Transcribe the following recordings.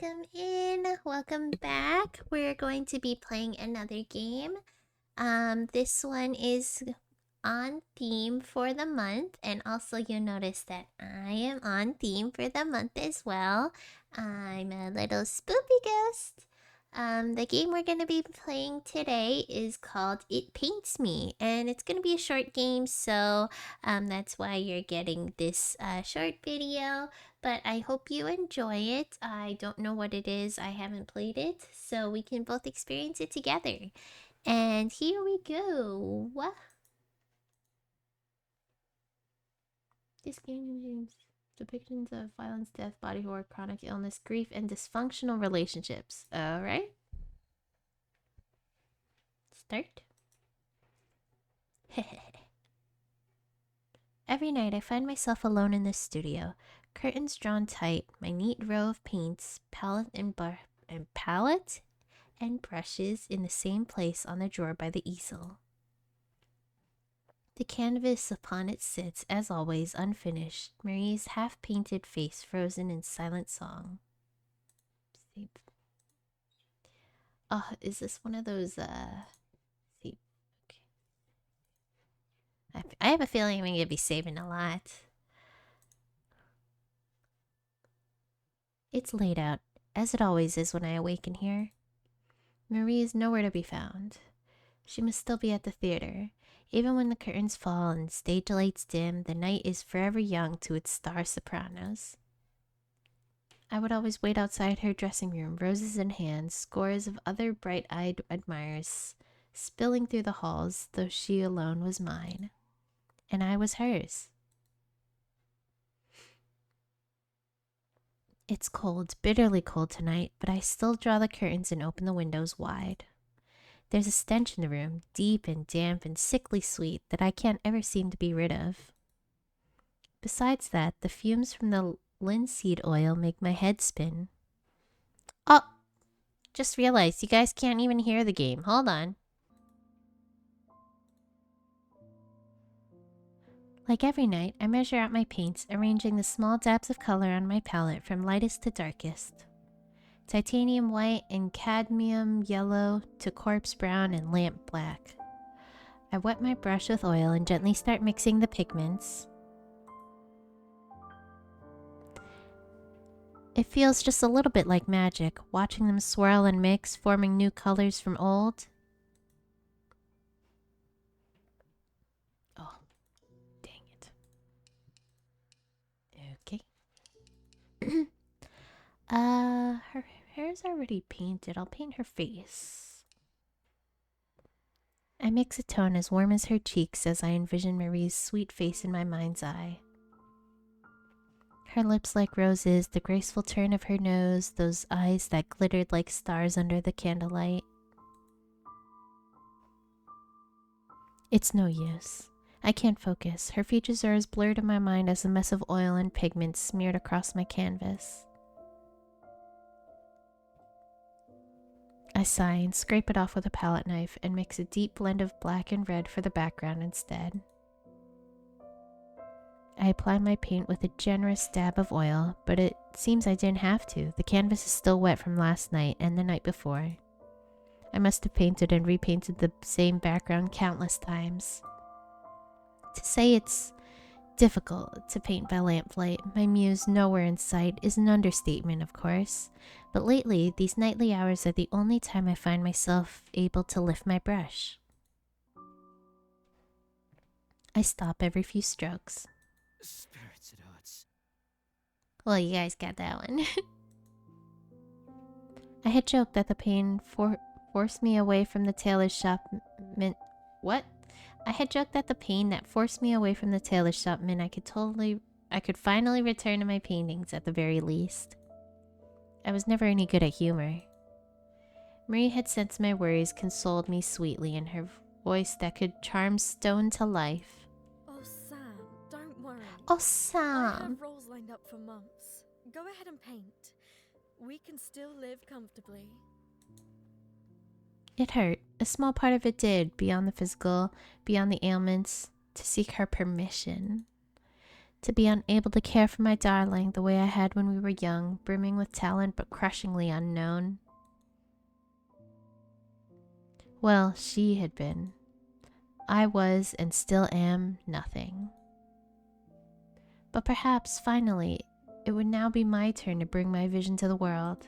welcome in. Welcome back. We're going to be playing another game. This one is on theme for the month, and also you'll notice that I am on theme for the month as well. I'm a little spoopy ghost. The game we're gonna be playing today is called It Paints Me, and it's gonna be a short game, so that's why you're getting this short video. But I hope you enjoy it. I don't know what it is, I haven't played it, so we can both experience it together. And here we go. This game contains depictions of violence, death, body horror, chronic illness, grief, and dysfunctional relationships. Alright. Start. Every night I find myself alone in this studio. Curtains drawn tight, my neat row of paints, palette and brushes in the same place on the drawer by the easel. The canvas upon it sits, as always, unfinished, Marie's half-painted face frozen in silent song. Oh, is this one of those, see, okay. I have a feeling I'm gonna be saving a lot. It's late out, as it always is when I awaken here. Marie is nowhere to be found. She must still be at the theater. Even when the curtains fall and stage lights dim, the night is forever young to its star sopranos. I would always wait outside her dressing room, roses in hand, scores of other bright-eyed admirers spilling through the halls, though she alone was mine. And I was hers. It's cold, bitterly cold tonight, but I still draw the curtains and open the windows wide. There's a stench in the room, deep and damp and sickly sweet, that I can't ever seem to be rid of. Besides that, the fumes from the linseed oil make my head spin. Oh! Just realized you guys can't even hear the game. Hold on. Like every night, I measure out my paints, arranging the small dabs of color on my palette from lightest to darkest. Titanium white and cadmium yellow to corpse brown and lamp black. I wet my brush with oil and gently start mixing the pigments. It feels just a little bit like magic, watching them swirl and mix, forming new colors from old. Oh, dang it. Okay. Her hair's already painted. I'll paint her face. I mix a tone as warm as her cheeks as I envision Marie's sweet face in my mind's eye. Her lips like roses, the graceful turn of her nose, those eyes that glittered like stars under the candlelight. It's no use. I can't focus. Her features are as blurred in my mind as a mess of oil and pigment smeared across my canvas. I sigh and scrape it off with a palette knife and mix a deep blend of black and red for the background instead. I apply my paint with a generous dab of oil, but it seems I didn't have to. The canvas is still wet from last night and the night before. I must have painted and repainted the same background countless times. To say it's difficult to paint by lamplight, my muse nowhere in sight, is an understatement, of course. But lately, these nightly hours are the only time I find myself able to lift my brush. I stop every few strokes. Spirits, it hurts. Well, you guys got that one. I had joked that the pain forced me away from the tailor's shop meant... What? I had joked that the pain that forced me away from the tailor's shop meant I could finally return to my paintings at the very least. I was never any good at humor. Marie had sensed my worries, consoled me sweetly in her voice that could charm stone to life. Oh, Sam, don't worry. Oh, I Sam! have roles lined up for months. Go ahead and paint. We can still live comfortably. It hurt. A small part of it did, beyond the physical, beyond the ailments, to seek her permission. To be unable to care for my darling the way I had when we were young, brimming with talent but crushingly unknown. Well, she had been. I was and still am nothing. But perhaps, finally, it would now be my turn to bring my vision to the world.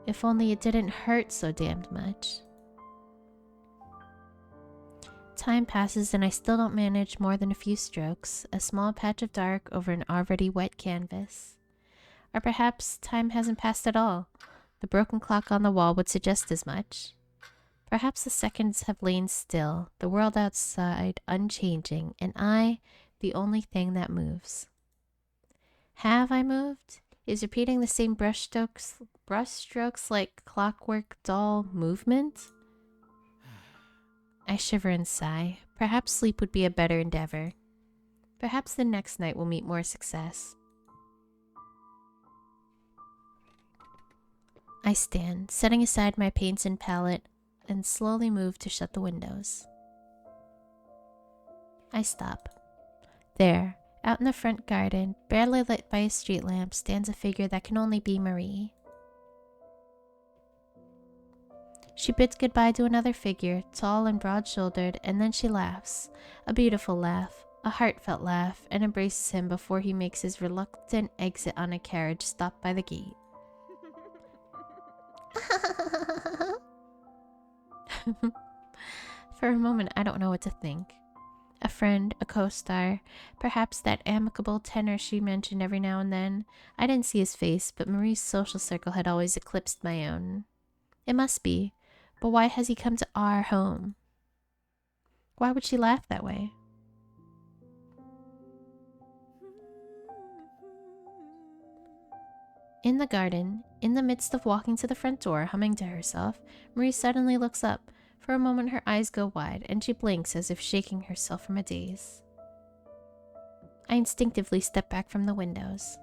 If only it didn't hurt so damned much. Time passes and I still don't manage more than a few strokes, a small patch of dark over an already wet canvas. Or perhaps time hasn't passed at all. The broken clock on the wall would suggest as much. Perhaps the seconds have lain still, the world outside unchanging, and I, the only thing that moves. Have I moved? Is repeating the same brushstrokes like clockwork dull movement? I shiver and sigh. Perhaps sleep would be a better endeavor. Perhaps the next night will meet more success. I stand, setting aside my paints and palette, and slowly move to shut the windows. I stop. There, out in the front garden, barely lit by a street lamp, stands a figure that can only be Marie. She bids goodbye to another figure, tall and broad-shouldered, and then she laughs. A beautiful laugh, a heartfelt laugh, and embraces him before he makes his reluctant exit on a carriage stopped by the gate. For a moment, I don't know what to think. A friend, a co-star, perhaps that amicable tenor she mentioned every now and then. I didn't see his face, but Marie's social circle had always eclipsed my own. It must be. But why has he come to our home? Why would she laugh that way? In the garden, in the midst of walking to the front door, humming to herself, Marie suddenly looks up. For a moment her eyes go wide, and she blinks as if shaking herself from a daze. I instinctively step back from the windows.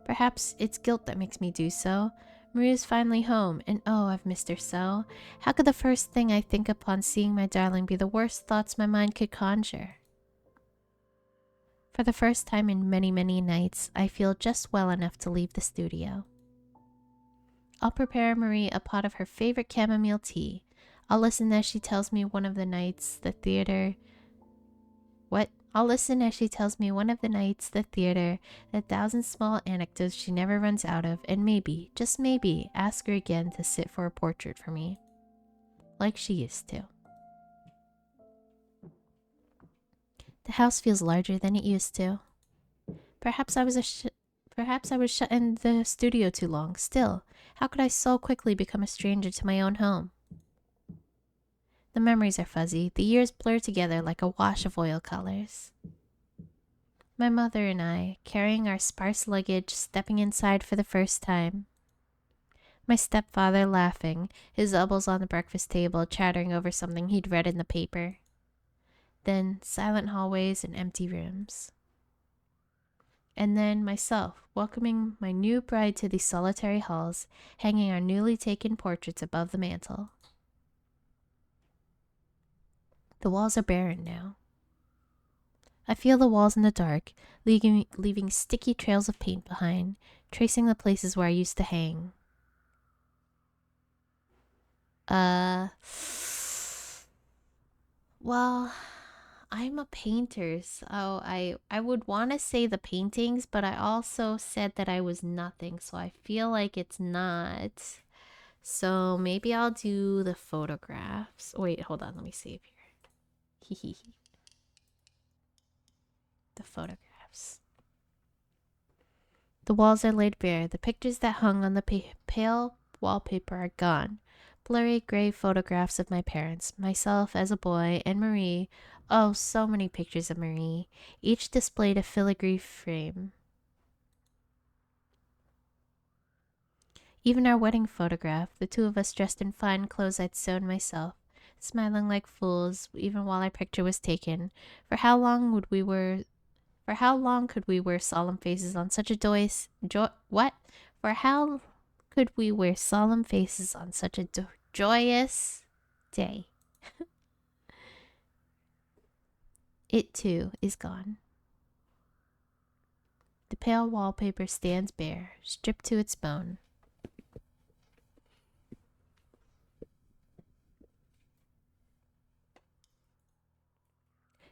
Perhaps it's guilt that makes me do so. Marie is finally home, and oh, I've missed her so. How could the first thing I think upon seeing my darling be the worst thoughts my mind could conjure? For the first time in many, many nights, I feel just well enough to leave the studio. I'll prepare Marie a pot of her favorite chamomile tea. I'll listen as she tells me one of the nights the theater... I'll listen as she tells me one of the nights the theater, the thousand small anecdotes she never runs out of, and maybe, just maybe, ask her again to sit for a portrait for me. Like she used to. The house feels larger than it used to. Perhaps I was shut in the studio too long. Still, how could I so quickly become a stranger to my own home? The memories are fuzzy. The years blur together like a wash of oil colors. My mother and I, carrying our sparse luggage, stepping inside for the first time. My stepfather laughing, his elbows on the breakfast table, chattering over something he'd read in the paper. Then silent hallways and empty rooms. And then myself, welcoming my new bride to these solitary halls, hanging our newly taken portraits above the mantel. The walls are barren now. I feel the walls in the dark, leaving sticky trails of paint behind, tracing the places where I used to hang. Well, I'm a painter, so I would want to say the paintings, but I also said that I was nothing, so I feel like it's not. So maybe I'll do the photographs. Wait, hold on, let me save here. The photographs. The walls are laid bare. The pictures that hung on the pale wallpaper are gone. Blurry gray photographs of my parents, myself as a boy, and Marie. Oh, so many pictures of Marie, each displayed a filigree frame. Even our wedding photograph, the two of us dressed in fine clothes I'd sewn myself, smiling like fools even while our picture was taken. For how long could we wear solemn faces on such a joyous day? It too is gone. The pale wallpaper stands bare, stripped to its bone.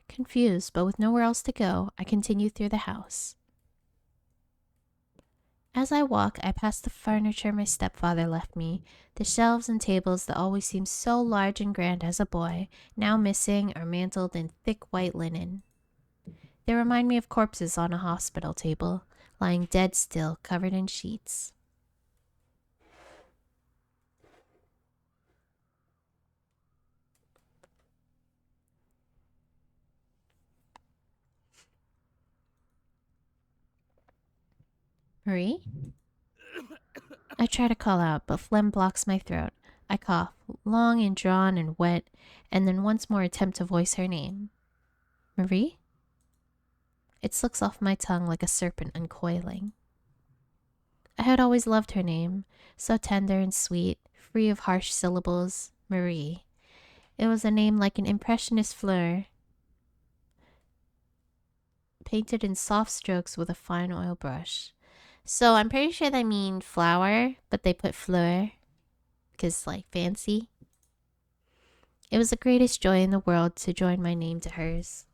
Confused, but with nowhere else to go, I continue through the house. As I walk, I pass the furniture my stepfather left me, the shelves and tables that always seemed so large and grand as a boy, now missing or mantled in thick white linen. They remind me of corpses on a hospital table, lying dead still, covered in sheets. Marie? I try to call out, but phlegm blocks my throat. I cough, long and drawn and wet, and then once more attempt to voice her name. Marie? It slips off my tongue like a serpent uncoiling. I had always loved her name, so tender and sweet, free of harsh syllables. Marie. It was a name like an impressionist fleur, painted in soft strokes with a fine oil brush. So I'm pretty sure they mean flower, but they put fleur because, like, fancy. It was the greatest joy in the world to join my name to hers.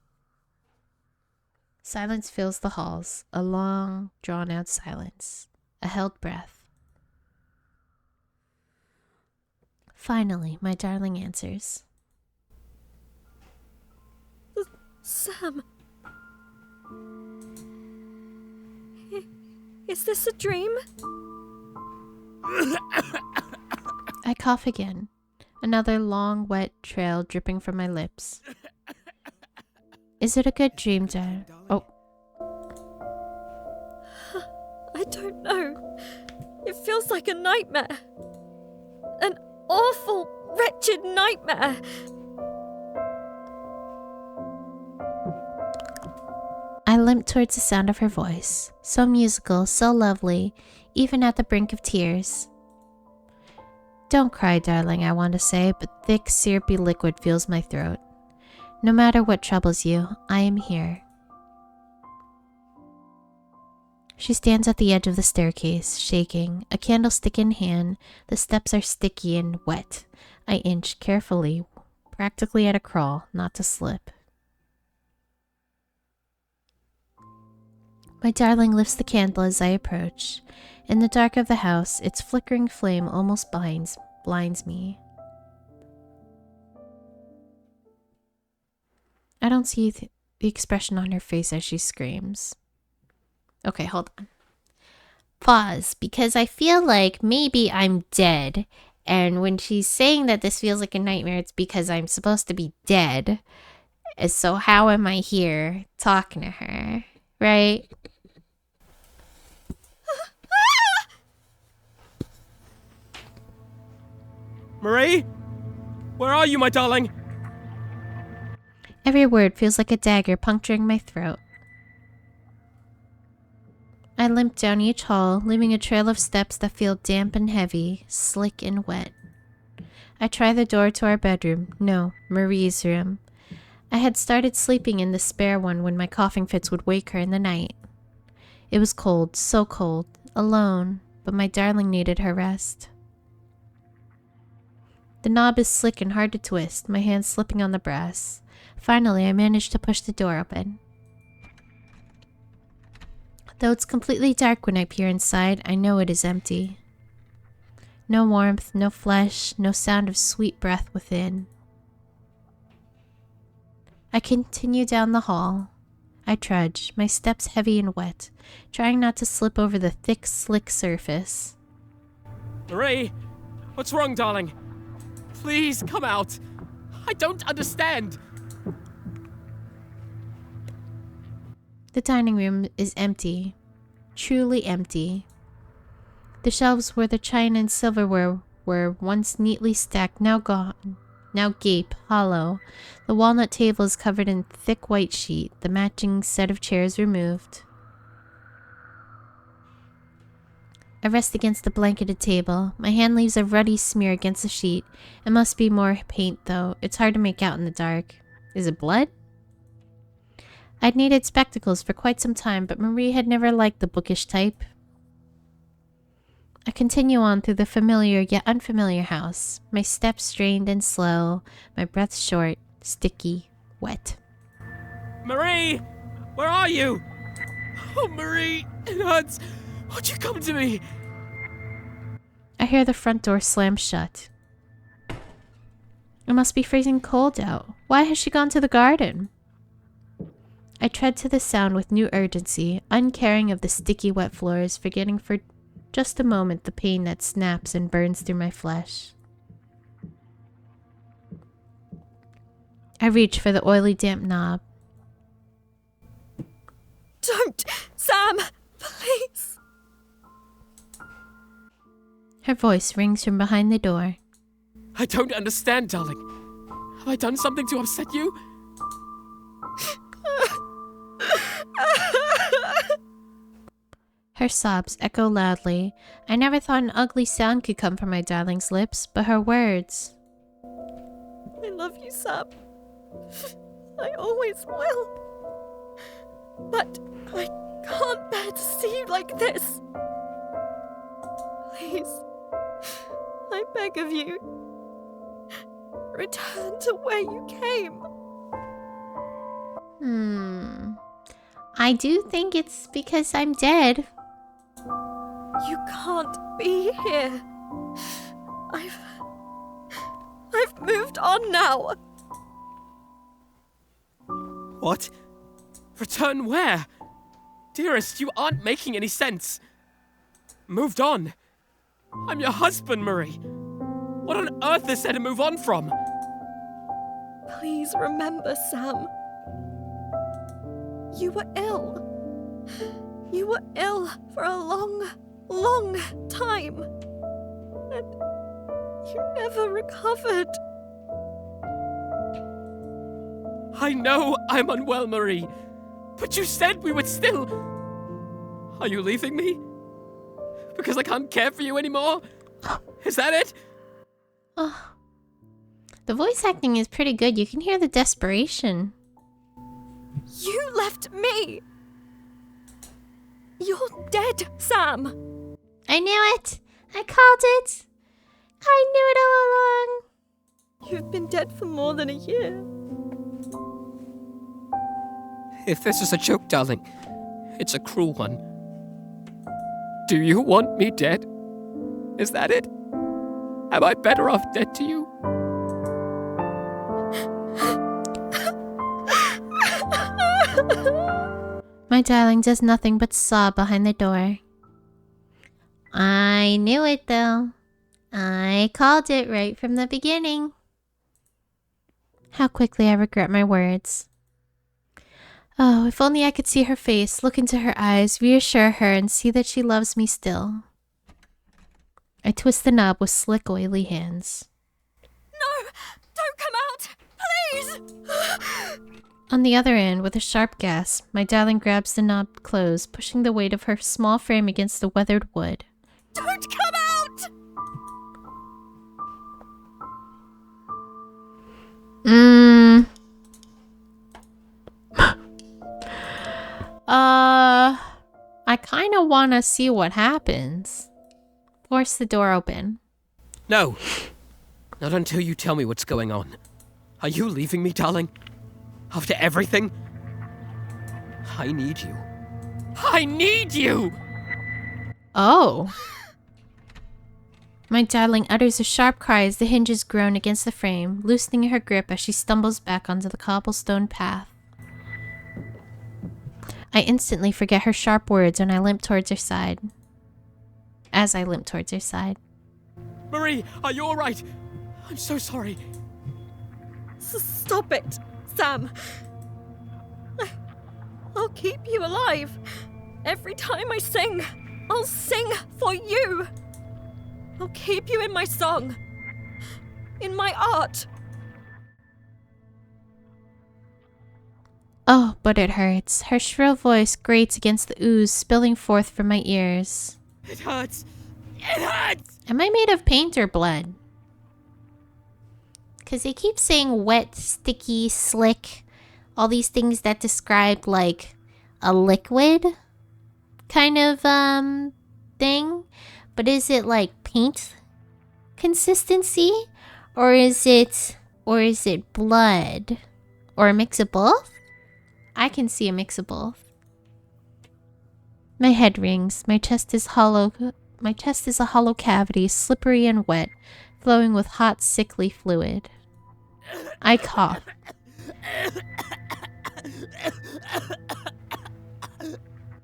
Silence fills the halls, a long, drawn-out silence, a held breath. Finally, my darling answers. Sam. Is this a dream? I cough again, another long, wet trail dripping from my lips. Is it a good dream, Dad? Oh. I don't know. It feels like a nightmare. An awful, wretched nightmare. I limp towards the sound of her voice, so musical, so lovely, even at the brink of tears. Don't cry, darling, I want to say, but thick, syrupy liquid fills my throat. No matter what troubles you, I am here. She stands at the edge of the staircase, shaking, a candlestick in hand. The steps are sticky and wet. I inch carefully, practically at a crawl, not to slip. My darling lifts the candle as I approach. In the dark of the house, its flickering flame almost blinds me. I don't see the expression on her face as she screams. Okay, hold on. Pause, because I feel like maybe I'm dead. And when she's saying that this feels like a nightmare, it's because I'm supposed to be dead. So how am I here talking to her? Right? Marie? Where are you, my darling? Every word feels like a dagger puncturing my throat. I limp down each hall, leaving a trail of steps that feel damp and heavy, slick and wet. I try the door to our bedroom. No, Marie's room. I had started sleeping in the spare one when my coughing fits would wake her in the night. It was cold, so cold, alone, but my darling needed her rest. The knob is slick and hard to twist, my hands slipping on the brass. Finally, I managed to push the door open. Though it's completely dark when I peer inside, I know it is empty. No warmth, no flesh, no sound of sweet breath within. I continue down the hall. I trudge, my steps heavy and wet, trying not to slip over the thick, slick surface. Marie? What's wrong, darling? Please, come out. I don't understand. The dining room is empty, truly empty. The shelves where the china and silverware were once neatly stacked, now gone, now gape, hollow. The walnut table is covered in thick white sheet, the matching set of chairs removed. I rest against the blanketed table. My hand leaves a ruddy smear against the sheet. It must be more paint, though. It's hard to make out in the dark. Is it blood? I'd needed spectacles for quite some time, but Marie had never liked the bookish type. I continue on through the familiar yet unfamiliar house, my steps strained and slow, my breath short, sticky, wet. Marie! Where are you? Oh, Marie! It hurts! Won't you come to me? I hear the front door slam shut. It must be freezing cold out. Why has she gone to the garden? I tread to the sound with new urgency, uncaring of the sticky wet floors, forgetting for just a moment the pain that snaps and burns through my flesh. I reach for the oily damp knob. Don't! Sam! Please! Her voice rings from behind the door. I don't understand, darling. Have I done something to upset you? Her sobs echo loudly. I never thought an ugly sound could come from my darling's lips, but her words. I love you, Sam. I always will. But I can't bear to see you like this. Please, I beg of you, return to where you came. I do think it's because I'm dead. You can't be here. I've moved on now. What? Return where? Dearest, you aren't making any sense. Moved on? I'm your husband, Marie. What on earth is there to move on from? Please remember, Sam. You were ill. You were ill for a long, long time. And you never recovered. I know I'm unwell, Marie. But you said we would still... Are you leaving me? Because I can't care for you anymore? Is that it? Oh. The voice acting is pretty good. You can hear the desperation. You left me. You're dead, Sam. I knew it. I called it. I knew it all along. You've been dead for more than a year. If this is a joke, darling, it's a cruel one. Do you want me dead? Is that it? Am I better off dead to you? My darling does nothing but sob behind the door. I knew it, though. I called it right from the beginning. How quickly I regret my words. Oh, if only I could see her face, look into her eyes, reassure her, and see that she loves me still. I twist the knob with slick, oily hands. No! Don't come out! Please! On the other end, with a sharp gasp, my darling grabs the knob closed, pushing the weight of her small frame against the weathered wood. Don't come out! I kind of want to see what happens. Force the door open. No. Not until you tell me what's going on. Are you leaving me, darling? After everything? I need you. I need you! Oh. My darling utters a sharp cry as the hinges groan against the frame, loosening her grip as she stumbles back onto the cobblestone path. I instantly forget her sharp words when I limp towards her side. As I limp towards her side. Marie, are you alright? I'm so sorry. Stop it, Sam. I'll keep you alive. Every time I sing, I'll sing for you. I'll keep you in my song. In my art. Oh, but it hurts. Her shrill voice grates against the ooze spilling forth from my ears. It hurts. It hurts! Am I made of paint or blood? Because they keep saying wet, sticky, slick, all these things that describe like a liquid kind of thing. But is it like paint consistency, or is it blood, or a mix of both? I can see a mix of both. My head rings. My chest is hollow. My chest is a hollow cavity, slippery and wet, flowing with hot, sickly fluid. I cough.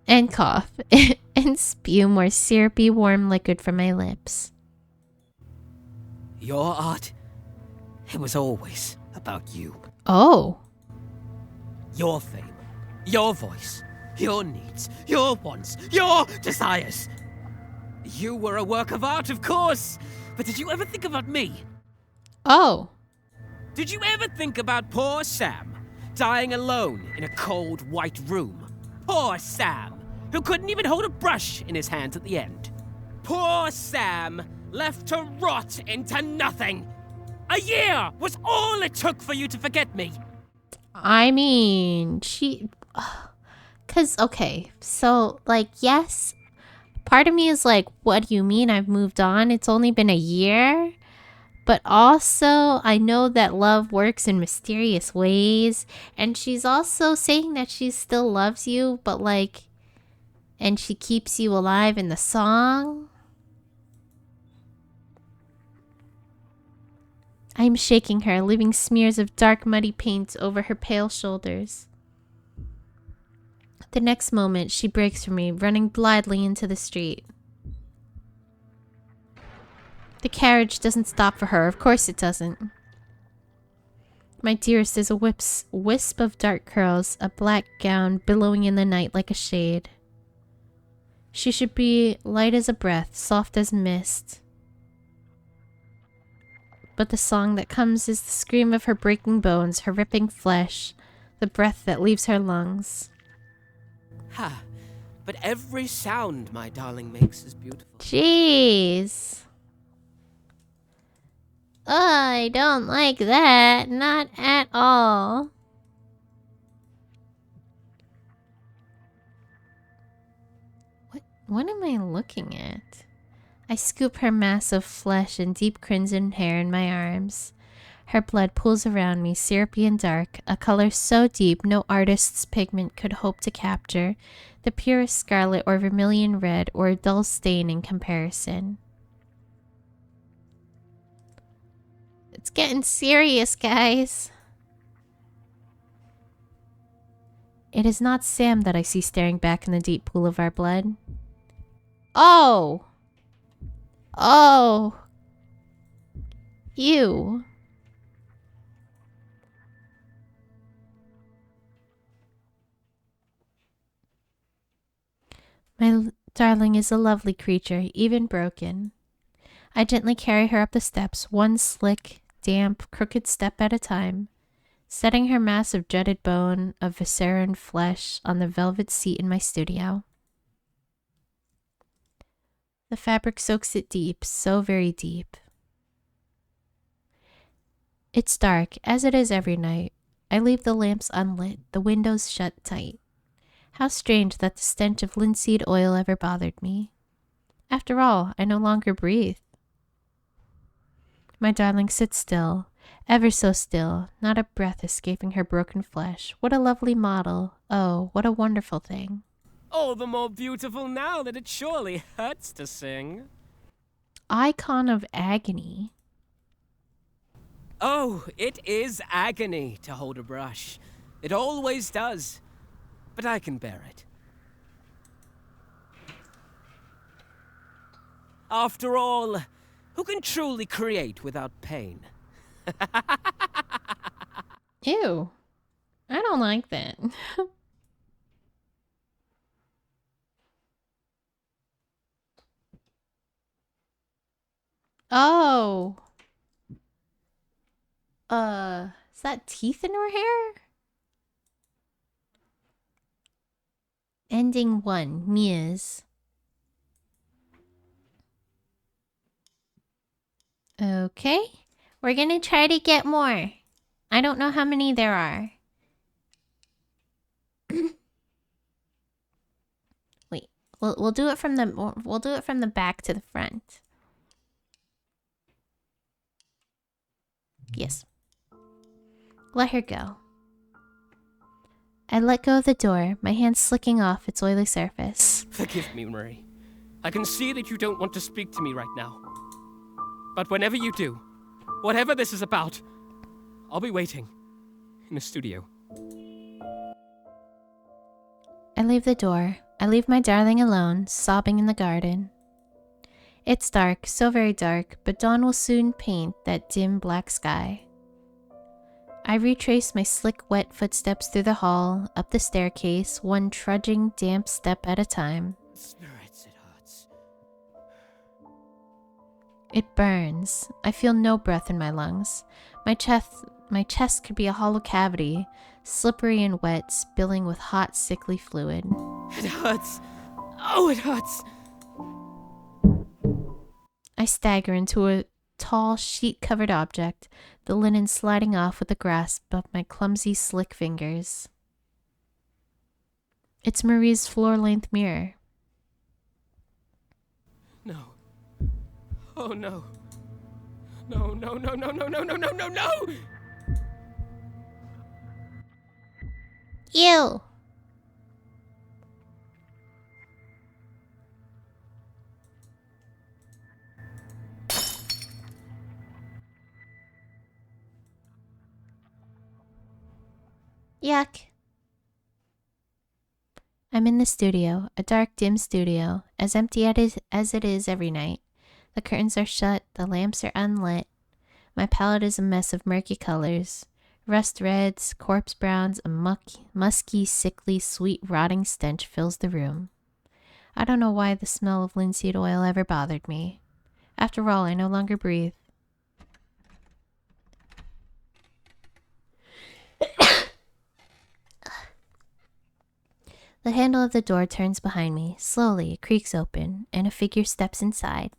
And cough. And spew more syrupy, warm liquid from my lips. Your art, it was always about you. Oh. Your fame, your voice, your needs, your wants, your desires. You were a work of art, of course, but did you ever think about me? Oh. Did you ever think about poor Sam, dying alone in a cold, white room? Poor Sam, who couldn't even hold a brush in his hands at the end. Poor Sam, left to rot into nothing. A year was all it took for you to forget me. I mean, okay, so, like, yes, part of me is like, what do you mean I've moved on? It's only been a year? But also, I know that love works in mysterious ways, and she's also saying that she still loves you, but like, and she keeps you alive in the song. I'm shaking her, leaving smears of dark, muddy paint over her pale shoulders. The next moment, she breaks from me, running blithely into the street. The carriage doesn't stop for her. Of course it doesn't. My dearest is a wisp of dark curls, a black gown billowing in the night like a shade. She should be light as a breath, soft as mist. But the song that comes is the scream of her breaking bones, her ripping flesh, the breath that leaves her lungs. Ha! But every sound my darling makes is beautiful. Jeez. I don't like that. Not at all. What am I looking at? I scoop her mass of flesh and deep crimson hair in my arms. Her blood pools around me, syrupy and dark, a color so deep no artist's pigment could hope to capture, the purest scarlet or vermilion red or a dull stain in comparison. It's getting serious, guys. It is not Sam that I see staring back in the deep pool of our blood. Oh! Oh! You. My darling is a lovely creature, even broken. I gently carry her up the steps, one slick, damp, crooked step at a time, setting her mass of dreaded bone, of viscera and flesh, on the velvet seat in my studio. The fabric soaks it deep, so very deep. It's dark, as it is every night. I leave the lamps unlit, the windows shut tight. How strange that the stench of linseed oil ever bothered me. After all, I no longer breathe. My darling sits still, ever so still, not a breath escaping her broken flesh. What a lovely model. Oh, what a wonderful thing. All the more beautiful now that it surely hurts to sing. Icon of agony. Oh, it is agony to hold a brush. It always does. But I can bear it. After all, who can truly create without pain? Ew. I don't like that. Oh. Is that teeth in her hair? Ending 1, Mia's. Okay. We're gonna try to get more. I don't know how many there are. We'll do it from the back to the front. Yes. Let her go. I let go of the door, my hand slicking off its oily surface. Forgive me, Marie. I can see that you don't want to speak to me right now. But whenever you do, whatever this is about, I'll be waiting in the studio. I leave the door. I leave my darling alone, sobbing in the garden. It's dark, so very dark, but dawn will soon paint that dim black sky. I retrace my slick, wet footsteps through the hall, up the staircase, one trudging, damp step at a time. Spirits, it hurts. It burns. I feel no breath in my lungs. My chest could be a hollow cavity, slippery and wet, spilling with hot, sickly fluid. It hurts. Oh, it hurts. I stagger into a tall, sheet-covered object, the linen sliding off with a grasp of my clumsy, slick fingers. It's Marie's floor-length mirror. No. Oh, no. No, no, no, no, no, no, no, no, no, no! Ew! Yuck. I'm in the studio, a dark, dim studio, as empty as it is every night. The curtains are shut, the lamps are unlit. My palette is a mess of murky colors. Rust reds, corpse browns, a musky, sickly, sweet, rotting stench fills the room. I don't know why the smell of linseed oil ever bothered me. After all, I no longer breathe. The handle of the door turns behind me. Slowly, it creaks open, and a figure steps inside.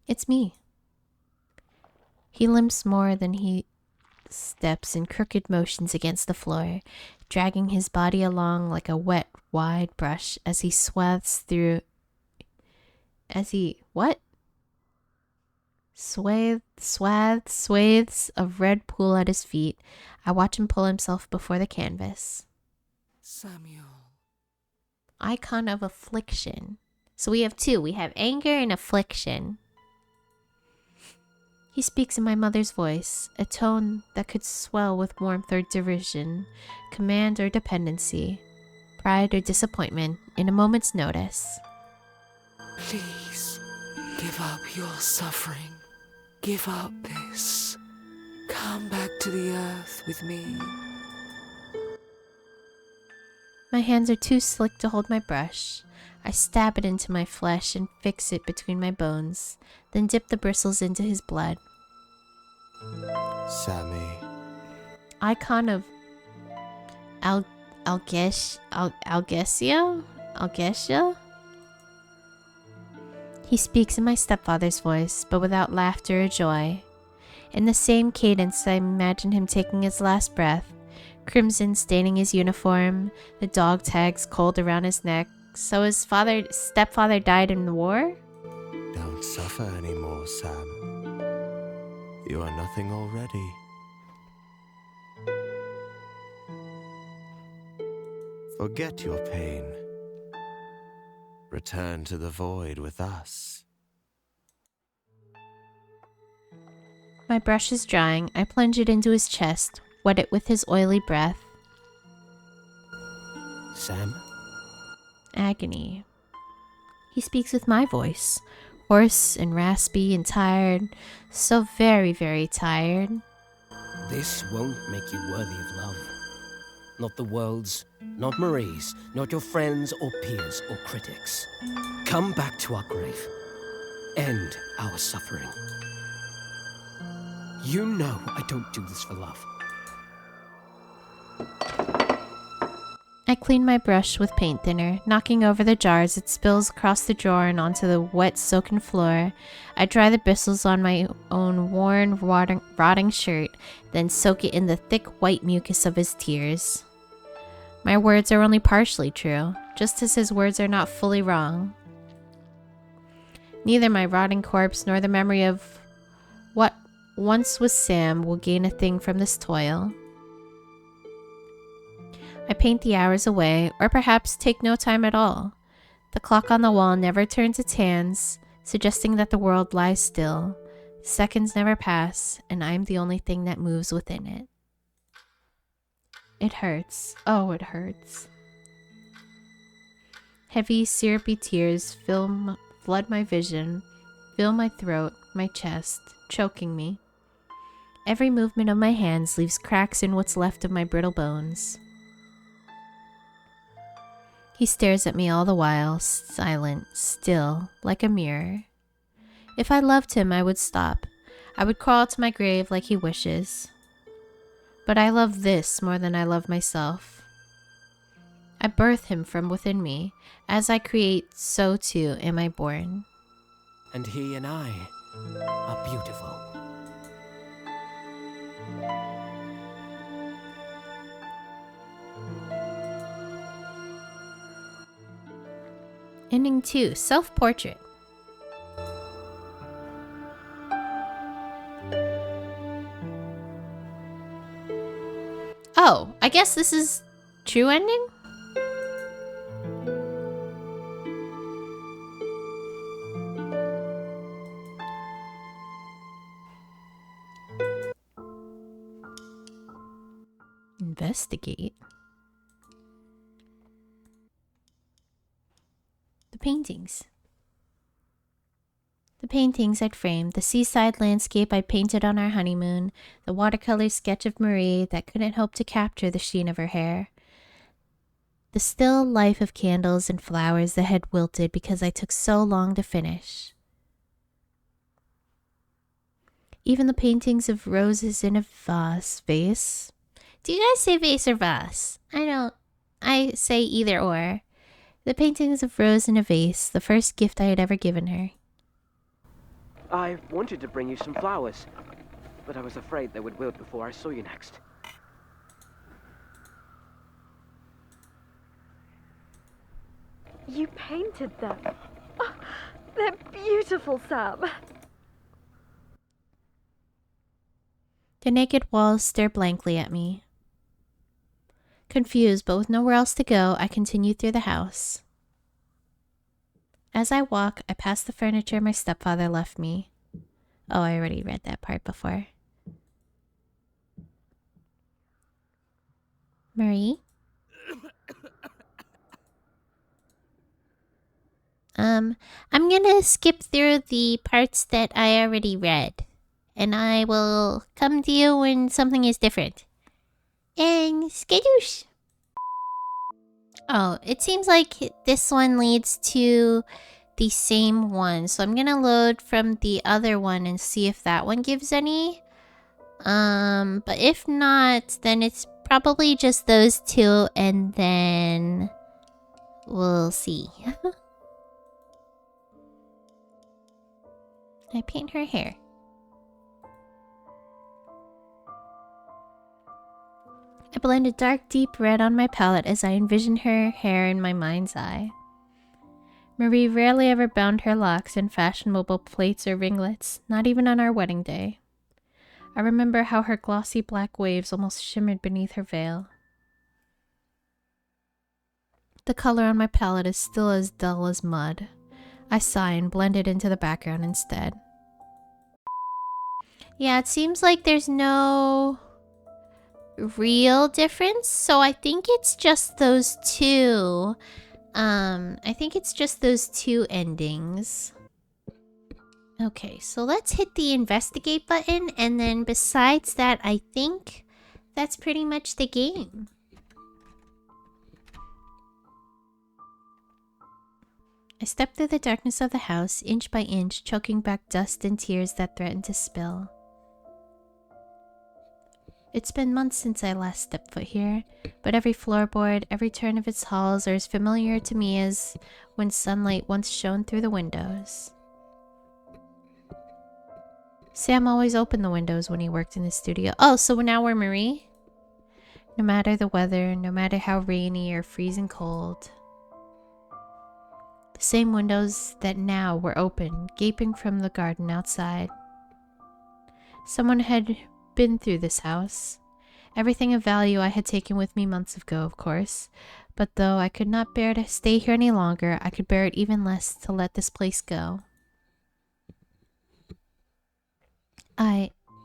It's me. He limps more than he steps in crooked motions against the floor, dragging his body along like a wet, wide brush as he swathes through... Swathes of red pool at his feet. I watch him pull himself before the canvas. Samuel. Icon of affliction. So we have two. We have anger and affliction. He speaks in my mother's voice, a tone that could swell with warmth or derision, command or dependency, pride or disappointment, in a moment's notice. Please, give up your suffering. Give up this. Come back to the earth with me. My hands are too slick to hold my brush. I stab it into my flesh and fix it between my bones, then dip the bristles into his blood. Sammy. Icon of Algesia? He speaks in my stepfather's voice, but without laughter or joy. In the same cadence, I imagine him taking his last breath, crimson staining his uniform, the dog tags cold around his neck. So his stepfather died in the war? Don't suffer anymore, Sam. You are nothing already. Forget your pain. Return to the void with us. My brush is drying. I plunge it into his chest, wet it with his oily breath. Sam? Agony. He speaks with my voice, hoarse and raspy and tired, so very, very tired. This won't make you worthy of love. Not the world's, not Marie's, not your friends or peers or critics. Come back to our grave. End our suffering. You know I don't do this for love. I clean my brush with paint thinner, knocking over the jars. It spills across the drawer and onto the wet, soaken floor. I dry the bristles on my own worn, rotting shirt, then soak it in the thick white mucus of his tears. My words are only partially true, just as his words are not fully wrong. Neither my rotting corpse nor the memory of what once was Sam will gain a thing from this toil. I paint the hours away, or perhaps take no time at all. The clock on the wall never turns its hands, suggesting that the world lies still. Seconds never pass, and I'm the only thing that moves within it. It hurts. Oh, it hurts. Heavy, syrupy tears flood my vision, fill my throat, my chest, choking me. Every movement of my hands leaves cracks in what's left of my brittle bones. He stares at me all the while, silent, still, like a mirror. If I loved him, I would stop. I would crawl to my grave like he wishes. But I love this more than I love myself. I birth him from within me. As I create, so too am I born. And he and I are beautiful. Ending 2, Self-Portrait. Oh, I guess this is true ending? Investigate. The paintings. The paintings I'd framed, the seaside landscape I'd painted on our honeymoon, the watercolor sketch of Marie that couldn't hope to capture the sheen of her hair, the still life of candles and flowers that had wilted because I took so long to finish. Even the paintings of roses in a vase. Do you guys say vase or vase? I say either or. The paintings of Rose in a vase, the first gift I had ever given her. I wanted to bring you some flowers, but I was afraid they would wilt before I saw you next. You painted them. Oh, they're beautiful, Sam. The naked walls stare blankly at me. Confused, but with nowhere else to go, I continue through the house. As I walk, I pass the furniture my stepfather left me. Oh, I already read that part before. Marie? I'm gonna skip through the parts that I already read. And I will come to you when something is different. And skadoosh! Oh, it seems like this one leads to the same one. So I'm gonna load from the other one and see if that one gives any. But if not, then it's probably just those two, and then we'll see. I paint her hair. I blend a dark, deep red on my palette as I envision her hair in my mind's eye. Marie rarely ever bound her locks in fashionable plaits or ringlets, not even on our wedding day. I remember how her glossy black waves almost shimmered beneath her veil. The color on my palette is still as dull as mud. I sigh and blend it into the background instead. Yeah, it seems like there's no real difference, so I think it's just those two. I think it's just those two endings. Okay, so let's hit the investigate button, and then besides that, I think that's pretty much the game. I step through the darkness of the house, inch by inch, choking back dust and tears that threaten to spill. It's been months since I last stepped foot here, but every floorboard, every turn of its halls are as familiar to me as when sunlight once shone through the windows. Sam always opened the windows when he worked in the studio. Oh, so now we're Marie? No matter the weather, no matter how rainy or freezing cold. The same windows that now were open, gaping from the garden outside. Someone had been through this house. Everything of value I had taken with me months ago, of course. But though I could not bear to stay here any longer, I could bear it even less to let this place go.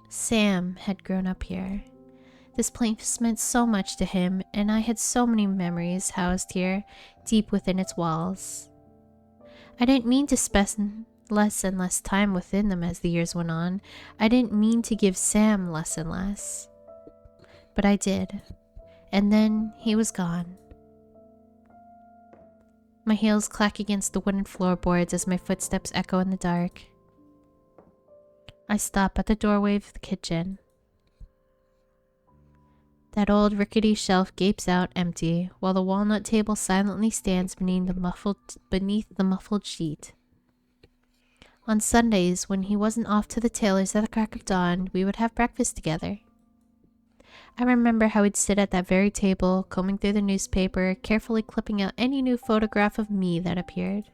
Sam had grown up here. This place meant so much to him, and I had so many memories housed here, deep within its walls. I didn't mean to spend less and less time within them as the years went on. I didn't mean to give Sam less and less. But I did. And then he was gone. My heels clack against the wooden floorboards as my footsteps echo in the dark. I stop at the doorway of the kitchen. That old rickety shelf gapes out empty, while the walnut table silently stands beneath the muffled sheet. On Sundays, when he wasn't off to the tailor's at the crack of dawn, we would have breakfast together. I remember how he'd sit at that very table, combing through the newspaper, carefully clipping out any new photograph of me that appeared.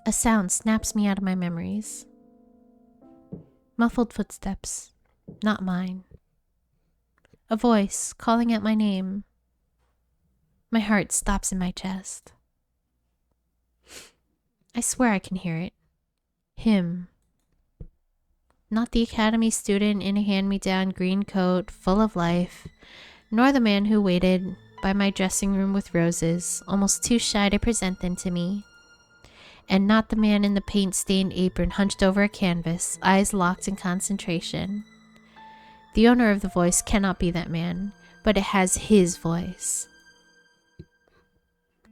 A sound snaps me out of my memories. Muffled footsteps, not mine. A voice calling out my name. My heart stops in my chest. I swear I can hear it. Him. Not the academy student in a hand-me-down green coat, full of life, nor the man who waited by my dressing room with roses, almost too shy to present them to me. And not the man in the paint-stained apron hunched over a canvas, eyes locked in concentration. The owner of the voice cannot be that man, but it has his voice.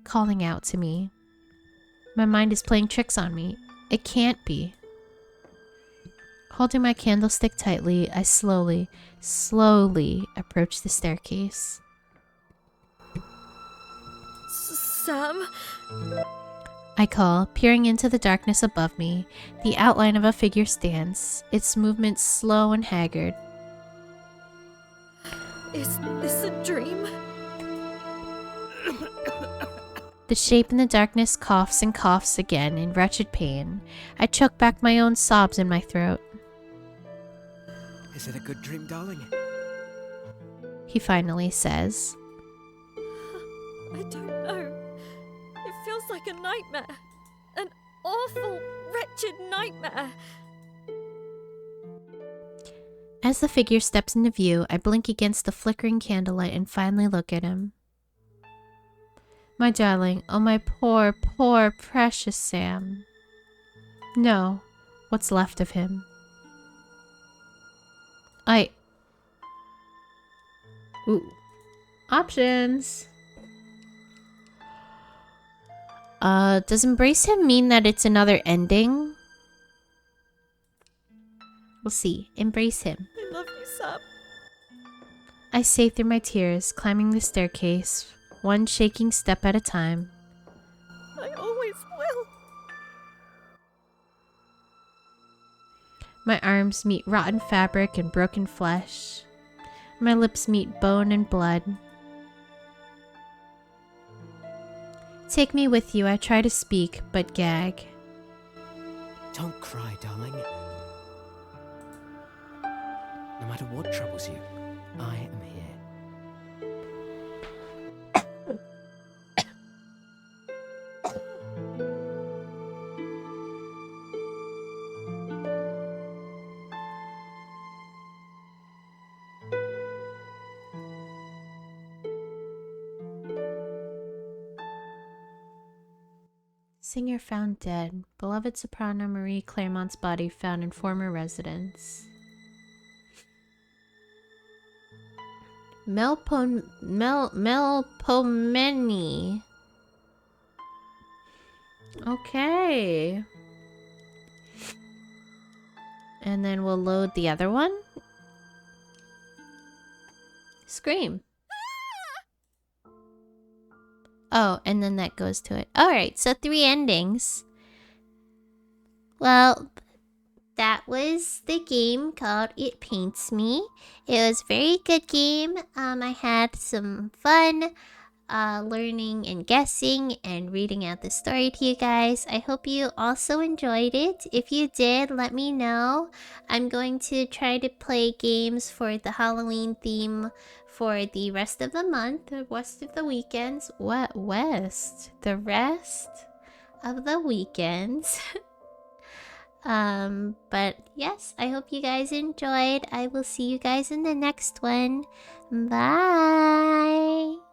Calling out to me. My mind is playing tricks on me. It can't be. Holding my candlestick tightly, I slowly approach the staircase. Sam? I call, peering into the darkness above me. The outline of a figure stands, its movements slow and haggard. Is this a dream? The shape in the darkness coughs and coughs again in wretched pain. I choke back my own sobs in my throat. Is it a good dream, darling? He finally says. I don't know. It feels like a nightmare. An awful, wretched nightmare. As the figure steps into view, I blink against the flickering candlelight and finally look at him. My darling, oh my poor, poor, precious Sam. No, what's left of him. Ooh. Options. Does embrace him mean that it's another ending? We'll see. Embrace him. I love you, Sam. I say through my tears, climbing the staircase, one shaking step at a time. I always will. My arms meet rotten fabric and broken flesh. My lips meet bone and blood. Take me with you, I try to speak, but gag. Don't cry, darling. No matter what troubles you, I am here. Singer found dead. Beloved soprano Marie Claremont's body found in former residence. Melpomene. Okay. And then we'll load the other one. Scream. Oh, and then that goes to it. Alright, so 3 endings. Well, that was the game called It Paints Me. It was a very good game. I had some fun learning and guessing and reading out the story to you guys. I hope you also enjoyed it. If you did, let me know. I'm going to try to play games for the Halloween theme for the rest of the month, the rest of the weekends. What west? The rest of the weekends. But yes, I hope you guys enjoyed. I will see you guys in the next one. Bye.